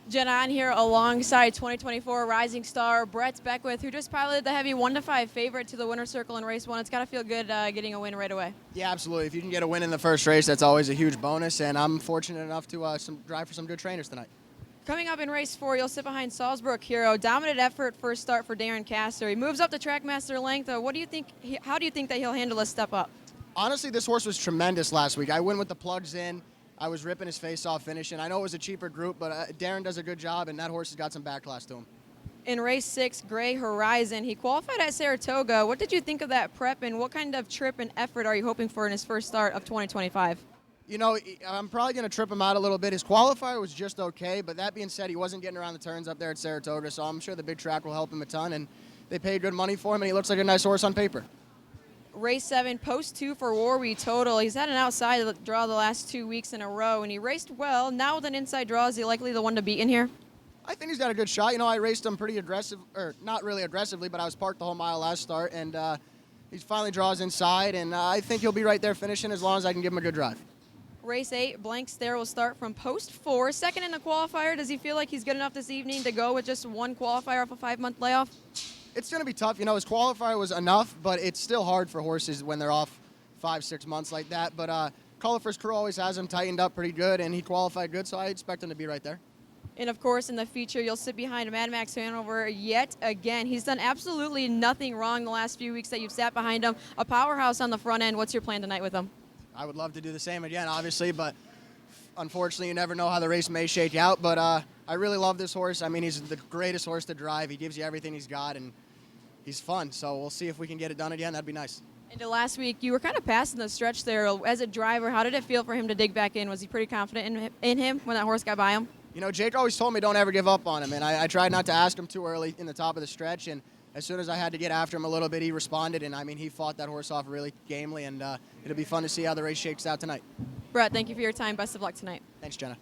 Jenna, on here alongside 2024 Rising Star Brett Beckwith, who just piloted the heavy 1-5 favorite to the winner's circle in race one. It's got to feel good getting a win right away. Yeah, absolutely. If you can get a win in the first race, that's always a huge bonus, and I'm fortunate enough to drive for some good trainers tonight. Coming up in race four, you'll sit behind Salzburg Hero. Dominant effort first start for Darren Castor. He moves up to Trackmaster length. What do you think? How do you think that he'll handle a step up? Honestly, this horse was tremendous last week. I went with the plugs in. I was ripping his face off finishing. I know it was a cheaper group, but Darren does a good job, and that horse has got some back class to him. In race six, Gray Horizon, he qualified at Saratoga. What did you think of that prep, and what kind of trip and effort are you hoping for in his first start of 2025? You know, I'm probably going to trip him out a little bit. His qualifier was just okay, but that being said, he wasn't getting around the turns up there at Saratoga, so I'm sure the big track will help him a ton, and they paid good money for him, and he looks like a nice horse on paper. Race 7, post 2 for Warby Total. He's had an outside draw the last 2 weeks in a row, and he raced well. Now with an inside draw, is he likely the one to beat in here? I think he's got a good shot. You know, I raced him pretty aggressive, or not really aggressively, but I was parked the whole mile last start, and he finally draws inside, and I think he'll be right there finishing as long as I can give him a good drive. Race 8, Blank Stare will start from post 4. Second in the qualifier. Does he feel like he's good enough this evening to go with just one qualifier off a 5-month layoff? It's going to be tough. You know, his qualifier was enough, but it's still hard for horses when they're off 5-6 months like that. But Colorford's crew always has him tightened up pretty good, and he qualified good, so I expect him to be right there. And, of course, in the feature, you'll sit behind Mad Max Hanover yet again. He's done absolutely nothing wrong the last few weeks that you've sat behind him. A powerhouse on the front end. What's your plan tonight with him? I would love to do the same again, obviously, but unfortunately you never know how the race may shake out. But I really love this horse. I mean, he's the greatest horse to drive. He gives you everything he's got, and he's fun. So we'll see if we can get it done again. That'd be nice. Into last week, you were kind of passing the stretch there. As a driver, how did it feel for him to dig back in? Was he pretty confident in him when that horse got by him? You know, Jake always told me don't ever give up on him, and I tried not to ask him too early in the top of the stretch, and as soon as I had to get after him a little bit, he responded, and I mean, he fought that horse off really gamely, and it'll be fun to see how the race shakes out tonight. Brett, thank you for your time. Best of luck tonight. Thanks, Jenna.